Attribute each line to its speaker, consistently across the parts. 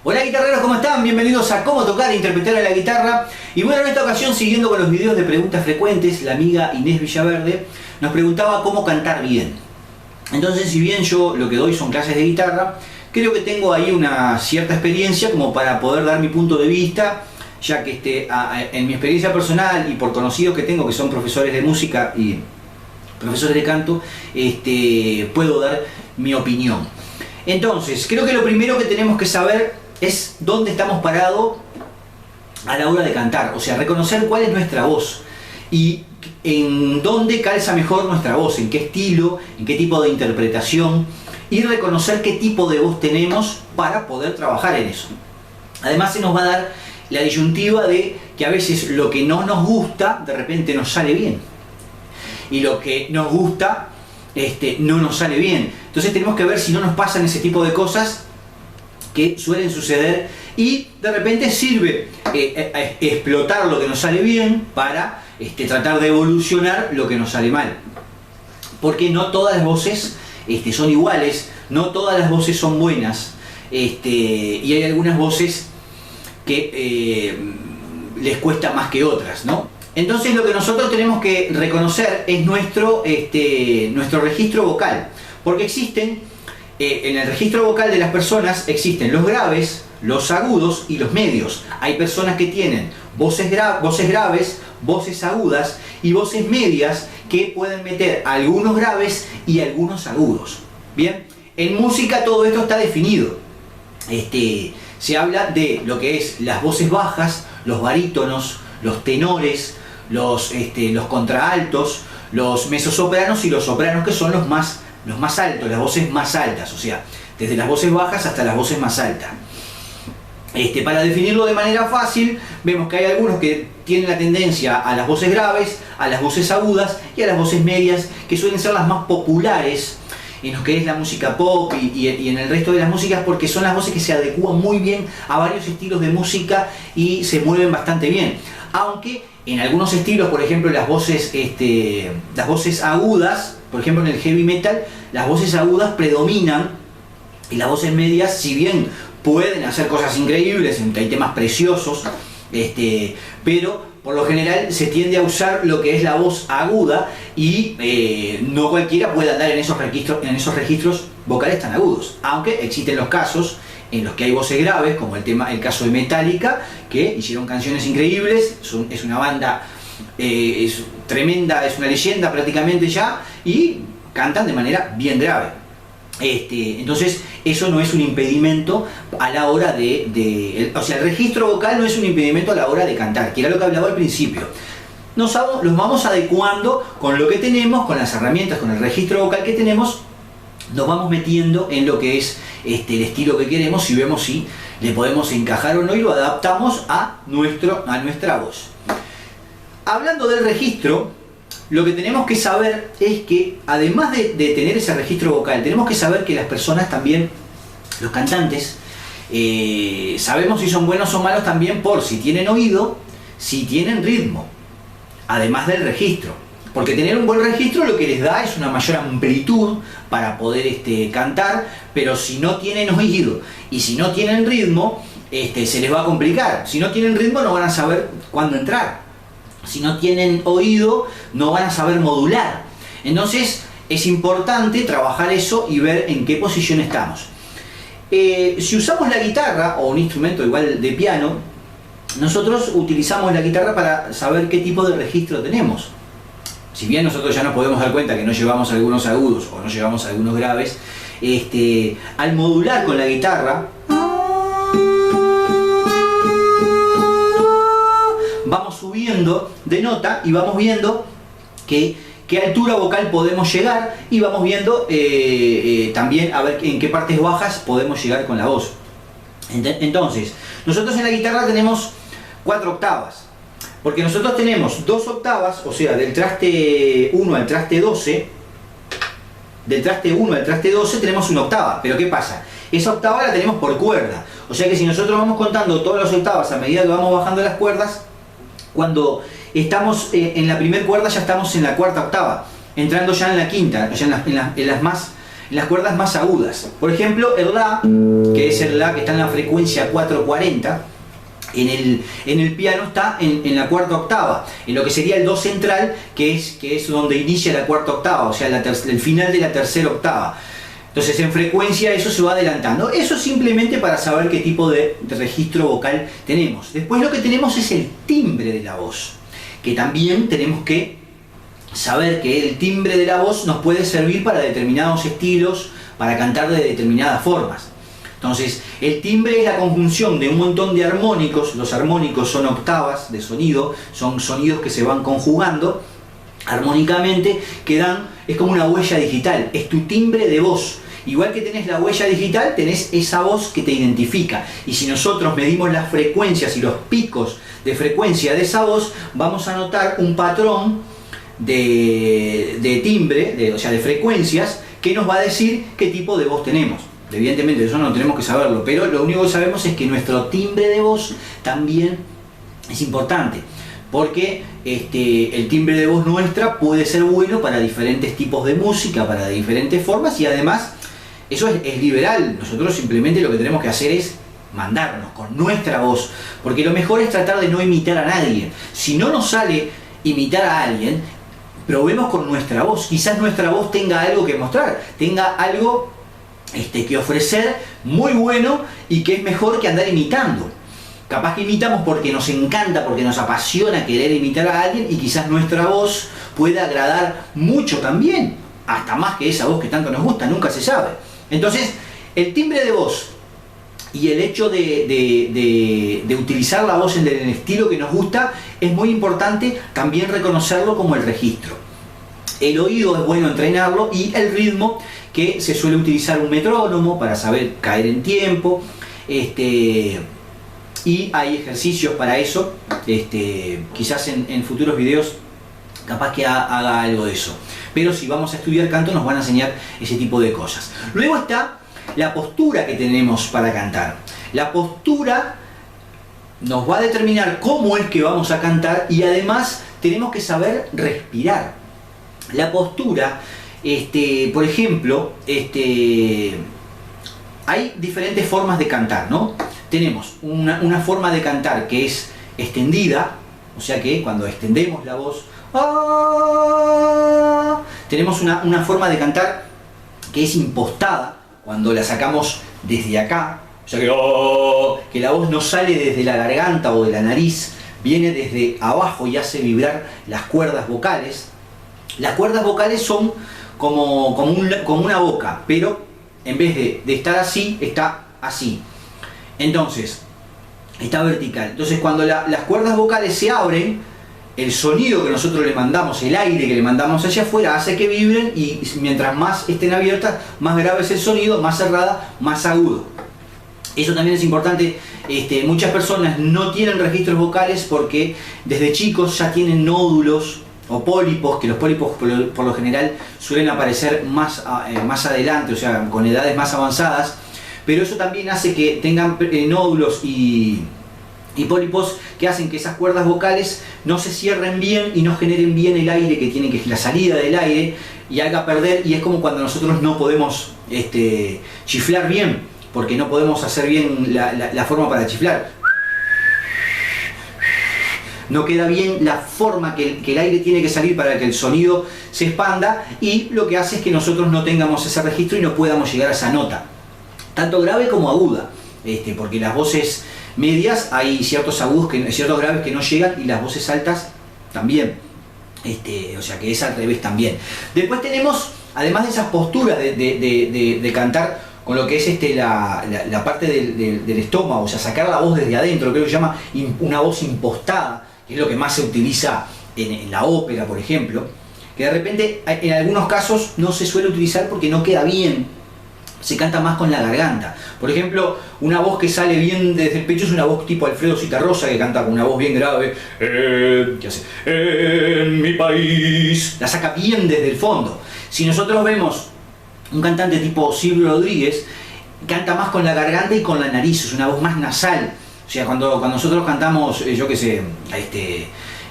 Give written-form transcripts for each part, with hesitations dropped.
Speaker 1: Hola guitarreros, ¿cómo están? Bienvenidos a Cómo tocar e interpretar a la guitarra. Y bueno, en esta ocasión, siguiendo con los videos de preguntas frecuentes, la amiga Inés Villaverde nos preguntaba cómo cantar bien. Entonces, si bien yo lo que doy son clases de guitarra, creo que tengo ahí una cierta experiencia como para poder dar mi punto de vista, ya que en mi experiencia personal y por conocidos que tengo que son profesores de música y profesores de canto, puedo dar mi opinión. Entonces, creo que lo primero que tenemos que saber es dónde estamos parados a la hora de cantar, o sea, reconocer cuál es nuestra voz y en dónde calza mejor nuestra voz, en qué estilo, en qué tipo de interpretación, y reconocer qué tipo de voz tenemos para poder trabajar en eso. Además se nos va a dar la disyuntiva de que a veces lo que no nos gusta de repente nos sale bien y lo que nos gusta no nos sale bien. Entonces tenemos que ver si no nos pasan ese tipo de cosas que suelen suceder y de repente sirve explotar lo que nos sale bien para tratar de evolucionar lo que nos sale mal. Porque no todas las voces son iguales, no todas las voces son buenas, y hay algunas voces que les cuesta más que otras, ¿no? Entonces lo que nosotros tenemos que reconocer es nuestro registro vocal, porque existen, en el registro vocal de las personas existen los graves, los agudos y los medios. Hay personas que tienen voces graves, voces agudas y voces medias que pueden meter algunos graves y algunos agudos. Bien, en música todo esto está definido. Se habla de lo que es las voces bajas, los barítonos, los tenores, los contraaltos, los mezzosopranos y los sopranos, que son los más altos, las voces más altas, o sea, desde las voces bajas hasta las voces más altas. Para definirlo de manera fácil, vemos que hay algunos que tienen la tendencia a las voces graves, a las voces agudas y a las voces medias, que suelen ser las más populares en lo que es la música pop y en el resto de las músicas, porque son las voces que se adecúan muy bien a varios estilos de música y se mueven bastante bien. Aunque en algunos estilos, por ejemplo las voces agudas, por ejemplo en el heavy metal, las voces agudas predominan y las voces medias, si bien pueden hacer cosas increíbles, hay temas preciosos, pero por lo general se tiende a usar lo que es la voz aguda y no cualquiera puede andar en esos registros vocales tan agudos, aunque existen los casos en los que hay voces graves, como el caso de Metallica, que hicieron canciones increíbles, es una banda es tremenda, es una leyenda prácticamente ya, y cantan de manera bien grave. Entonces eso no es un impedimento a la hora o sea, el registro vocal no es un impedimento a la hora de cantar, que era lo que hablaba al principio. Los vamos adecuando con lo que tenemos, con las herramientas, con el registro vocal que tenemos, nos vamos metiendo en lo que es el estilo que queremos y vemos si le podemos encajar o no y lo adaptamos a nuestra voz. Hablando del registro, lo que tenemos que saber es que además de tener ese registro vocal, tenemos que saber que las personas también, los cantantes, sabemos si son buenos o malos también por si tienen oído, si tienen ritmo, además del registro. Porque tener un buen registro lo que les da es una mayor amplitud para poder cantar, pero si no tienen oído y si no tienen ritmo, se les va a complicar. Si no tienen ritmo no van a saber cuándo entrar. Si no tienen oído no van a saber modular. Entonces es importante trabajar eso y ver en qué posición estamos. Si usamos la guitarra o un instrumento igual de piano, nosotros utilizamos la guitarra para saber qué tipo de registro tenemos. Si bien nosotros ya nos podemos dar cuenta que no llevamos algunos agudos o no llevamos algunos graves, al modular con la guitarra, vamos subiendo de nota y vamos viendo qué altura vocal podemos llegar y vamos viendo también a ver en qué partes bajas podemos llegar con la voz. Entonces, nosotros en la guitarra tenemos 4 octavas. Porque nosotros tenemos 2 octavas, o sea, del traste 1 al traste 12, tenemos una octava. Pero ¿qué pasa? Esa octava la tenemos por cuerda. O sea que si nosotros vamos contando todas las octavas a medida que vamos bajando las cuerdas, cuando estamos en la primera cuerda ya estamos en la 4ª octava, entrando ya en la 5ª, ya en las más en las cuerdas más agudas. Por ejemplo, el La, que es el La que está en la frecuencia 440, en el piano está en la cuarta octava, en lo que sería el Do central, que es donde inicia la cuarta octava, o sea, el final de la tercera octava. Entonces en frecuencia eso se va adelantando. Eso simplemente para saber qué tipo de registro vocal tenemos. Después lo que tenemos es el timbre de la voz, que también tenemos que saber que el timbre de la voz nos puede servir para determinados estilos, para cantar de determinadas formas. Entonces, el timbre es la conjunción de un montón de armónicos. Los armónicos son octavas de sonido, son sonidos que se van conjugando armónicamente, es como una huella digital, es tu timbre de voz. Igual que tenés la huella digital, tenés esa voz que te identifica. Y si nosotros medimos las frecuencias y los picos de frecuencia de esa voz, vamos a notar un patrón de timbre, o sea, de frecuencias, que nos va a decir qué tipo de voz tenemos. Evidentemente eso no tenemos que saberlo, pero lo único que sabemos es que nuestro timbre de voz también es importante, porque el timbre de voz nuestra puede ser bueno para diferentes tipos de música, para diferentes formas, y además eso es liberal. Nosotros simplemente lo que tenemos que hacer es mandarnos con nuestra voz, porque lo mejor es tratar de no imitar a nadie. Si no nos sale imitar a alguien, probemos con nuestra voz. Quizás nuestra voz tenga algo que mostrar, tenga algo que ofrecer muy bueno y que es mejor que andar imitando. Capaz que imitamos porque nos encanta, porque nos apasiona querer imitar a alguien, y quizás nuestra voz pueda agradar mucho también, hasta más que esa voz que tanto nos gusta, nunca se sabe. Entonces, el timbre de voz y el hecho de utilizar la voz en el estilo que nos gusta es muy importante también reconocerlo como el registro. El oído es bueno entrenarlo, y el ritmo, que se suele utilizar un metrónomo para saber caer en tiempo, y hay ejercicios para eso. Quizás en futuros videos capaz que haga algo de eso, pero si vamos a estudiar canto nos van a enseñar ese tipo de cosas. Luego está la postura que tenemos para cantar. La postura nos va a determinar cómo es que vamos a cantar, y además tenemos que saber respirar. La postura, por ejemplo, hay diferentes formas de cantar, ¿no? Tenemos una forma de cantar que es extendida, o sea que cuando extendemos la voz, ¡ah! Tenemos una forma de cantar que es impostada, cuando la sacamos desde acá, o sea que, ¡oh!, que la voz no sale desde la garganta o de la nariz, viene desde abajo y hace vibrar las cuerdas vocales. Las cuerdas vocales son como una boca, pero en vez de estar así, está así. Entonces, está vertical. Entonces, cuando las cuerdas vocales se abren, el sonido que nosotros le mandamos, el aire que le mandamos hacia afuera, hace que vibren, y mientras más estén abiertas, más grave es el sonido, más cerrada, más agudo. Eso también es importante. Muchas personas no tienen registros vocales porque desde chicos ya tienen nódulos o pólipos, que los pólipos por lo general suelen aparecer más adelante, o sea, con edades más avanzadas, pero eso también hace que tengan nódulos y pólipos que hacen que esas cuerdas vocales no se cierren bien y no generen bien el aire que tiene, que es la salida del aire, y haga perder, y es como cuando nosotros no podemos chiflar bien, porque no podemos hacer bien la forma para chiflar. No queda bien la forma que el aire tiene que salir para que el sonido se expanda, y lo que hace es que nosotros no tengamos ese registro y no podamos llegar a esa nota, tanto grave como aguda, porque las voces medias hay ciertos graves que no llegan, y las voces altas también, o sea que es al revés también. Después tenemos, además de esas posturas de cantar con lo que es la parte del estómago, o sea, sacar la voz desde adentro, que se llama una voz impostada, que es lo que más se utiliza en la ópera, por ejemplo, que de repente en algunos casos no se suele utilizar porque no queda bien, se canta más con la garganta. Por ejemplo, una voz que sale bien desde el pecho es una voz tipo Alfredo Citarrosa, que canta con una voz bien grave, que hace en mi país, la saca bien desde el fondo. Si nosotros vemos un cantante tipo Silvio Rodríguez, canta más con la garganta y con la nariz, es una voz más nasal. O sea, cuando nosotros cantamos, yo qué sé,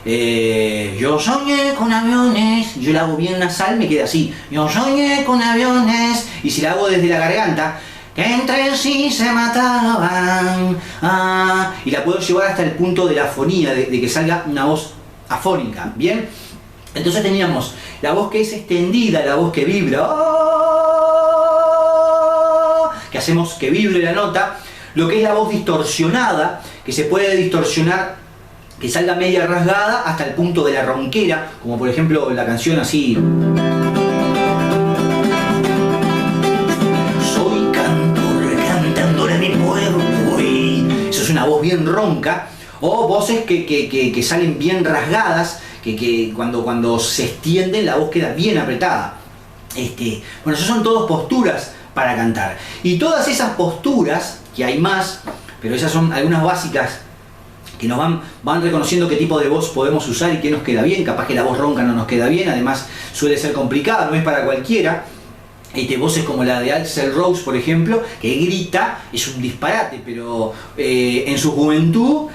Speaker 1: Yo soñé con aviones, yo la hago bien nasal, me queda así. Yo soñé con aviones, y si la hago desde la garganta, que entre sí se mataban, y la puedo llevar hasta el punto de la afonía, de que salga una voz afónica, ¿bien? Entonces teníamos la voz que es extendida, la voz que vibra, que hacemos que vibre la nota, lo que es la voz distorsionada, que se puede distorsionar, que salga media rasgada hasta el punto de la ronquera, como por ejemplo la canción así. Soy cantor cantándole a mi pueblo, y eso es una voz bien ronca, o voces que salen bien rasgadas, que cuando se extienden la voz queda bien apretada. Bueno, esas son todas posturas para cantar. Y todas esas posturas, que hay más, pero esas son algunas básicas que nos van reconociendo qué tipo de voz podemos usar y qué nos queda bien. Capaz que la voz ronca no nos queda bien, además suele ser complicada, no es para cualquiera. Voces como la de Axl Rose, por ejemplo, que grita, es un disparate, pero en su juventud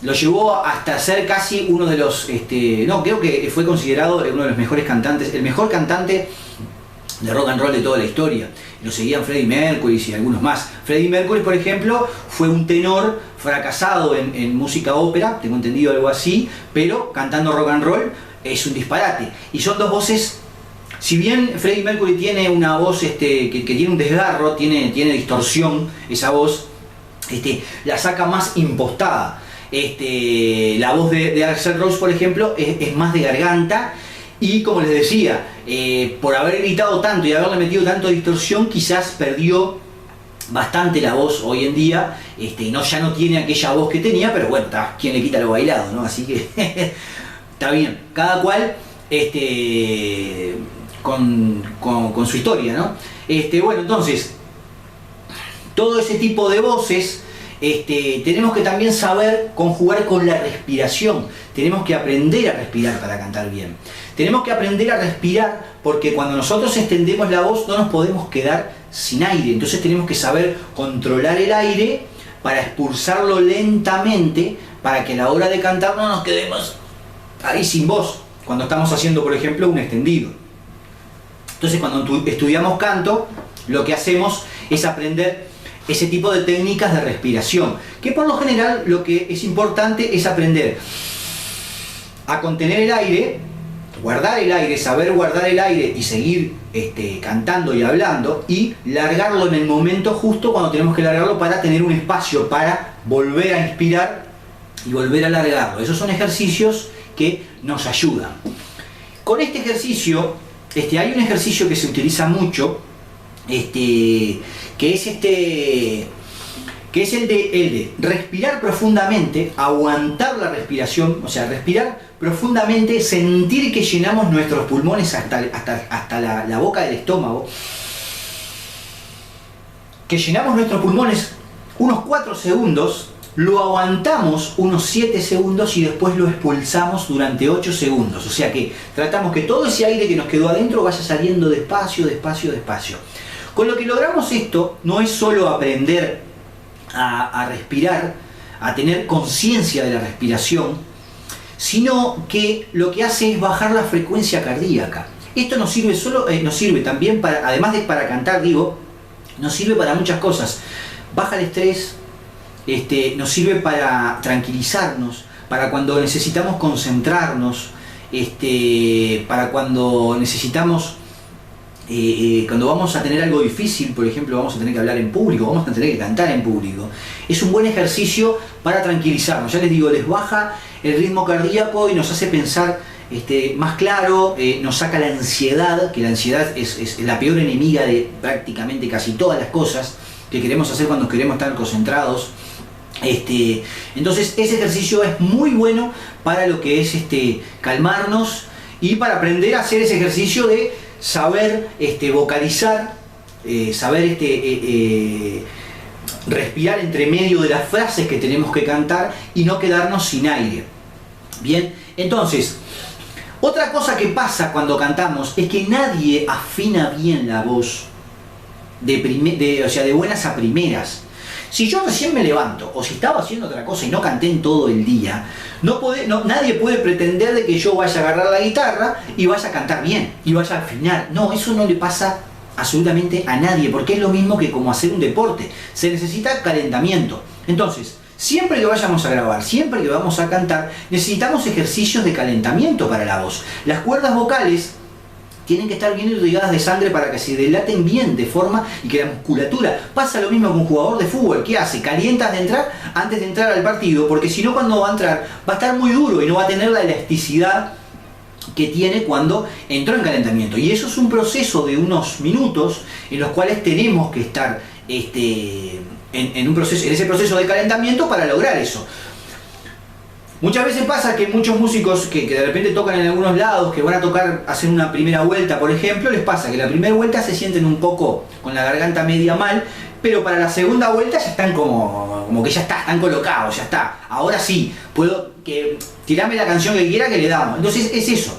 Speaker 1: lo llevó hasta ser casi uno de los, creo que fue considerado uno de los mejores cantantes, el mejor cantante de rock and roll de toda la historia. Lo seguían Freddie Mercury y algunos más. Freddie Mercury, por ejemplo, fue un tenor fracasado en música ópera, tengo entendido algo así, pero cantando rock and roll es un disparate. Y son dos voces, si bien Freddie Mercury tiene una voz que tiene un desgarro, tiene distorsión, esa voz la saca más impostada. La voz de Axl Rose, por ejemplo, es más de garganta. Y como les decía, por haber gritado tanto y haberle metido tanto distorsión, quizás perdió bastante la voz hoy en día, ya no tiene aquella voz que tenía, pero bueno, ¿quién le quita lo bailado, ¿no? Así que está bien, cada cual con su historia, ¿no? Bueno, entonces, todo ese tipo de voces, tenemos que también saber conjugar con la respiración. Tenemos que aprender a respirar para cantar bien. Tenemos que aprender a respirar porque cuando nosotros extendemos la voz no nos podemos quedar sin aire. Entonces tenemos que saber controlar el aire para expulsarlo lentamente, para que a la hora de cantar no nos quedemos ahí sin voz, cuando estamos haciendo, por ejemplo, un extendido. Entonces cuando estudiamos canto, lo que hacemos es aprender ese tipo de técnicas de respiración, que por lo general lo que es importante es aprender a contener el aire, guardar el aire, saber guardar el aire y seguir cantando y hablando, y largarlo en el momento justo cuando tenemos que largarlo para tener un espacio para volver a inspirar y volver a largarlo. Esos son ejercicios que nos ayudan. Con este ejercicio, hay un ejercicio que se utiliza mucho, que es el de respirar profundamente, aguantar la respiración, o sea, respirar profundamente, sentir que llenamos nuestros pulmones hasta la boca del estómago, que llenamos nuestros pulmones unos 4 segundos, lo aguantamos unos 7 segundos y después lo expulsamos durante 8 segundos. O sea que tratamos que todo ese aire que nos quedó adentro vaya saliendo despacio, despacio, despacio. Con lo que logramos esto, no es solo aprender a respirar, a tener conciencia de la respiración, sino que lo que hace es bajar la frecuencia cardíaca. Esto nos sirve también para, además de para cantar, nos sirve para muchas cosas. Baja el estrés, nos sirve para tranquilizarnos, para cuando necesitamos concentrarnos, para cuando necesitamos, cuando vamos a tener algo difícil, por ejemplo, vamos a tener que hablar en público, vamos a tener que cantar en público. Es un buen ejercicio para tranquilizarnos. Ya les digo, les baja el ritmo cardíaco y nos hace pensar más claro, nos saca la ansiedad, que la ansiedad es la peor enemiga de prácticamente casi todas las cosas que queremos hacer cuando queremos estar concentrados. Entonces ese ejercicio es muy bueno para lo que es calmarnos y para aprender a hacer ese ejercicio de saber vocalizar, saber respirar entre medio de las frases que tenemos que cantar y no quedarnos sin aire. Bien, entonces, otra cosa que pasa cuando cantamos es que nadie afina bien la voz de buenas a primeras. Si yo recién me levanto, o si estaba haciendo otra cosa y no canté en todo el día, nadie puede pretender de que yo vaya a agarrar la guitarra y vaya a cantar bien, y vaya a afinar. No, eso no le pasa absolutamente a nadie, porque es lo mismo que como hacer un deporte. Se necesita calentamiento. Entonces, siempre que vayamos a grabar, siempre que vamos a cantar, necesitamos ejercicios de calentamiento para la voz. Las cuerdas vocales tienen que estar bien irrigadas de sangre para que se dilaten bien de forma y que la musculatura. Pasa lo mismo con un jugador de fútbol. ¿Qué hace? Calienta antes de entrar al partido, porque si no, cuando va a entrar va a estar muy duro y no va a tener la elasticidad que tiene cuando entró en calentamiento. Y eso es un proceso de unos minutos en los cuales tenemos que estar en ese proceso de calentamiento para lograr eso. Muchas veces pasa que muchos músicos que de repente tocan en algunos lados, que van a tocar, hacer una primera vuelta, por ejemplo, les pasa que la primera vuelta se sienten un poco con la garganta media mal, pero para la segunda vuelta ya están como que ya están colocados, ya está. Ahora sí, tirame la canción que quiera que le damos. Entonces es eso,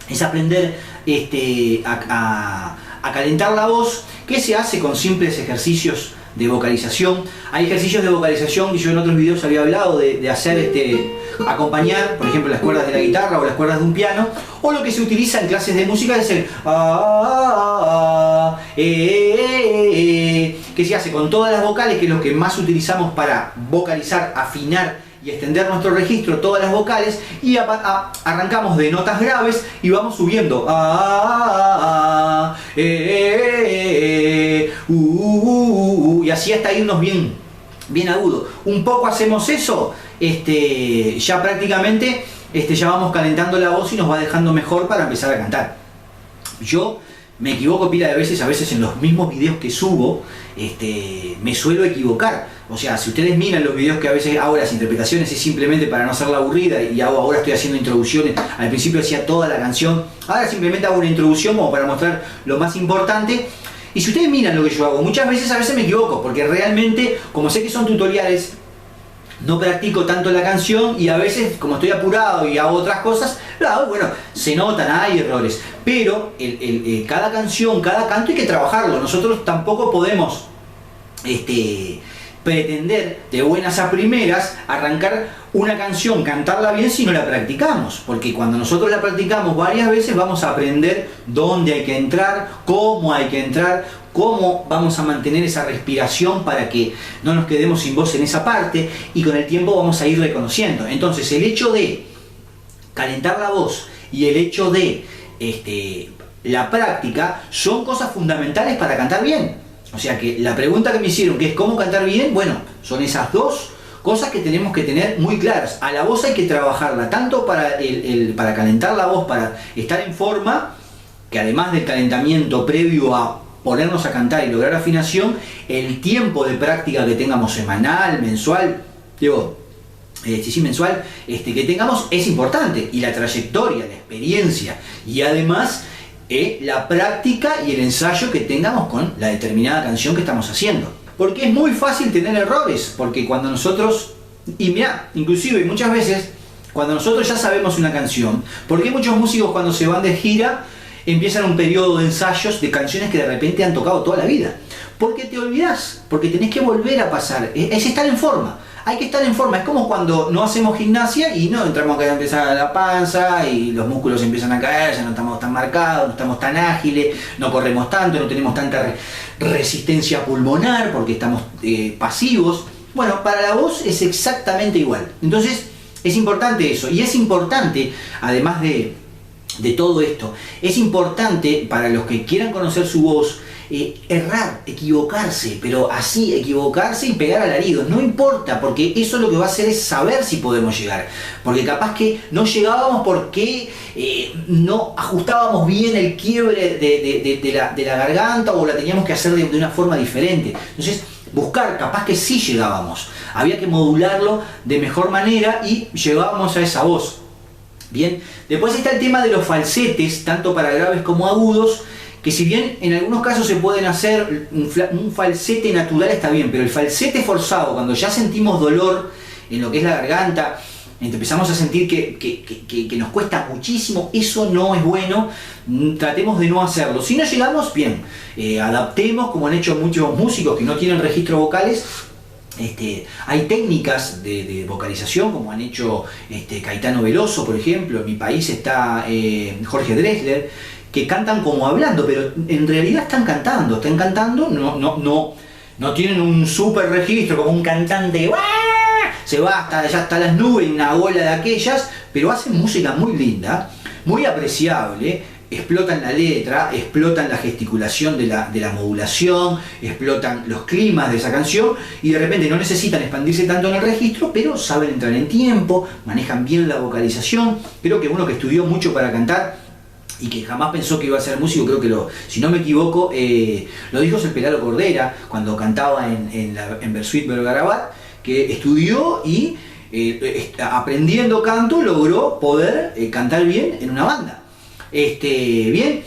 Speaker 1: es aprender a calentar la voz, que se hace con simples ejercicios de vocalización. Hay ejercicios de vocalización que yo en otros videos había hablado de hacer acompañar, por ejemplo, las cuerdas de la guitarra o las cuerdas de un piano, o lo que se utiliza en clases de música es el que se hace con todas las vocales, que es lo que más utilizamos para vocalizar, afinar y extender nuestro registro, todas las vocales, y arrancamos de notas graves y vamos subiendo y así hasta irnos bien agudo. Un poco hacemos eso, ya prácticamente ya vamos calentando la voz y nos va dejando mejor para empezar a cantar. Yo me equivoco pila de veces, a veces en los mismos videos que subo, me suelo equivocar. O sea, si ustedes miran los videos que a veces hago las interpretaciones, es simplemente para no hacerla aburrida, y ahora estoy haciendo introducciones. Al principio hacía toda la canción, ahora simplemente hago una introducción como para mostrar lo más importante. Y si ustedes miran lo que yo hago, muchas veces a veces me equivoco, porque realmente, como sé que son tutoriales, no practico tanto la canción, y a veces, como estoy apurado y hago otras cosas, bueno, se notan, hay errores. Pero cada canción, cada canto hay que trabajarlo. Nosotros tampoco podemos pretender de buenas a primeras arrancar una canción, cantarla bien si no la practicamos, porque cuando nosotros la practicamos varias veces vamos a aprender dónde hay que entrar, cómo hay que entrar, cómo vamos a mantener esa respiración para que no nos quedemos sin voz en esa parte, y con el tiempo vamos a ir reconociendo. Entonces el hecho de calentar la voz y el hecho de la práctica son cosas fundamentales para cantar bien. O sea que la pregunta que me hicieron, que es cómo cantar bien, bueno, son esas dos cosas que tenemos que tener muy claras. A la voz hay que trabajarla, tanto para calentar la voz, para estar en forma, que además del calentamiento previo a ponernos a cantar y lograr afinación, el tiempo de práctica que tengamos semanal, mensual, mensual, que tengamos es importante, y la trayectoria, la experiencia, y además la práctica y el ensayo que tengamos con la determinada canción que estamos haciendo. Porque es muy fácil tener errores, porque cuando nosotros, y mirá, inclusive muchas veces, cuando nosotros ya sabemos una canción, ¿por qué muchos músicos cuando se van de gira empiezan un periodo de ensayos de canciones que de repente han tocado toda la vida? Porque te olvidás, porque tenés que volver a pasar, es estar en forma. Hay que estar en forma, es como cuando no hacemos gimnasia y no entramos acá, empieza la panza y los músculos empiezan a caer, ya no estamos tan marcados, no estamos tan ágiles, no corremos tanto, no tenemos tanta resistencia pulmonar porque estamos pasivos. Bueno, para la voz es exactamente igual. Entonces es importante eso, y es importante, además de todo esto, es importante para los que quieran conocer su voz, errar, equivocarse, pero así equivocarse y pegar alaridos, no importa, porque eso lo que va a hacer es saber si podemos llegar, porque capaz que no llegábamos porque no ajustábamos bien el quiebre de la garganta, o la teníamos que hacer de una forma diferente. Entonces buscar, capaz que sí llegábamos, había que modularlo de mejor manera y llegábamos a esa voz. Bien, después está el tema de los falsetes, tanto para graves como agudos, que si bien en algunos casos se pueden hacer un falsete natural, está bien, pero el falsete forzado, cuando ya sentimos dolor en lo que es la garganta, empezamos a sentir que nos cuesta muchísimo, eso no es bueno, tratemos de no hacerlo. Si no llegamos, bien, adaptemos, como han hecho muchos músicos que no tienen registros vocales, Hay técnicas de vocalización, como han hecho Caetano Veloso, por ejemplo. En mi país está Jorge Drexler, que cantan como hablando, pero en realidad están cantando, no tienen un super registro como un cantante, ¡guau!, se va hasta las nubes, una bola de aquellas, pero hacen música muy linda, muy apreciable. Explotan la letra, explotan la gesticulación de la modulación, explotan los climas de esa canción y de repente no necesitan expandirse tanto en el registro, pero saben entrar en tiempo, manejan bien la vocalización. Creo que uno que estudió mucho para cantar y que jamás pensó que iba a ser músico, creo que si no me equivoco, lo dijo Pelalo Cordera cuando cantaba en Bersuit Vergarabat, que estudió y aprendiendo canto logró poder cantar bien en una banda. Bien,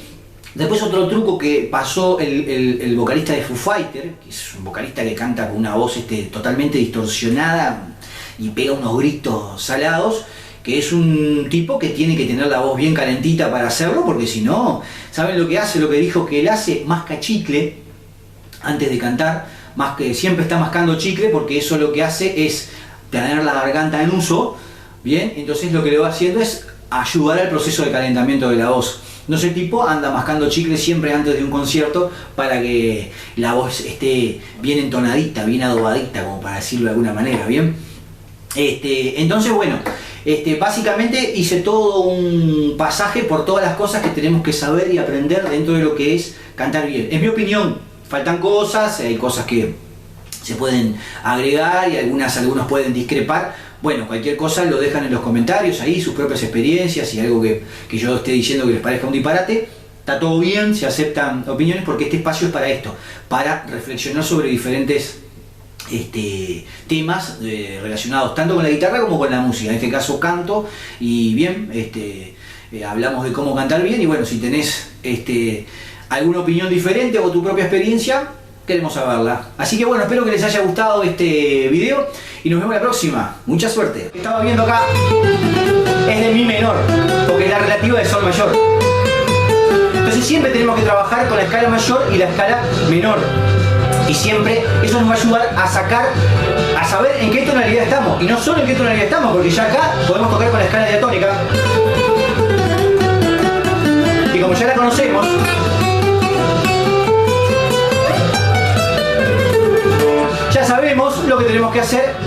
Speaker 1: después otro truco que pasó el vocalista de Foo Fighters, que es un vocalista que canta con una voz totalmente distorsionada y pega unos gritos salados, que es un tipo que tiene que tener la voz bien calentita para hacerlo, porque si no, ¿saben lo que hace? Lo que dijo que él hace, masca chicle antes de cantar, siempre está mascando chicle, porque eso lo que hace es tener la garganta en uso, bien, entonces lo que le va haciendo es ayudar al proceso de calentamiento de la voz. Entonces el tipo anda mascando chicle siempre antes de un concierto para que la voz esté bien entonadita, bien adobadita, como para decirlo de alguna manera, ¿bien? Entonces bueno, básicamente hice todo un pasaje por todas las cosas que tenemos que saber y aprender dentro de lo que es cantar bien. En mi opinión, faltan cosas, hay cosas que se pueden agregar y algunos pueden discrepar. Bueno, cualquier cosa lo dejan en los comentarios ahí, sus propias experiencias y algo que yo esté diciendo que les parezca un disparate. Está todo bien, se aceptan opiniones porque este espacio es para esto, para reflexionar sobre diferentes temas relacionados tanto con la guitarra como con la música. En este caso canto y bien, hablamos de cómo cantar bien y bueno, si tenés alguna opinión diferente o tu propia experiencia, queremos saberla. Así que bueno, espero que les haya gustado este video y nos vemos la próxima. Mucha suerte. Estaba viendo acá, es de mi menor, porque es la relativa de sol mayor. Entonces siempre tenemos que trabajar con la escala mayor y la escala menor. Y siempre eso nos va a ayudar a saber en qué tonalidad estamos. Y no solo en qué tonalidad estamos, porque ya acá podemos tocar con la escala diatónica. Y como ya la conocemos, ya sabemos lo que tenemos que hacer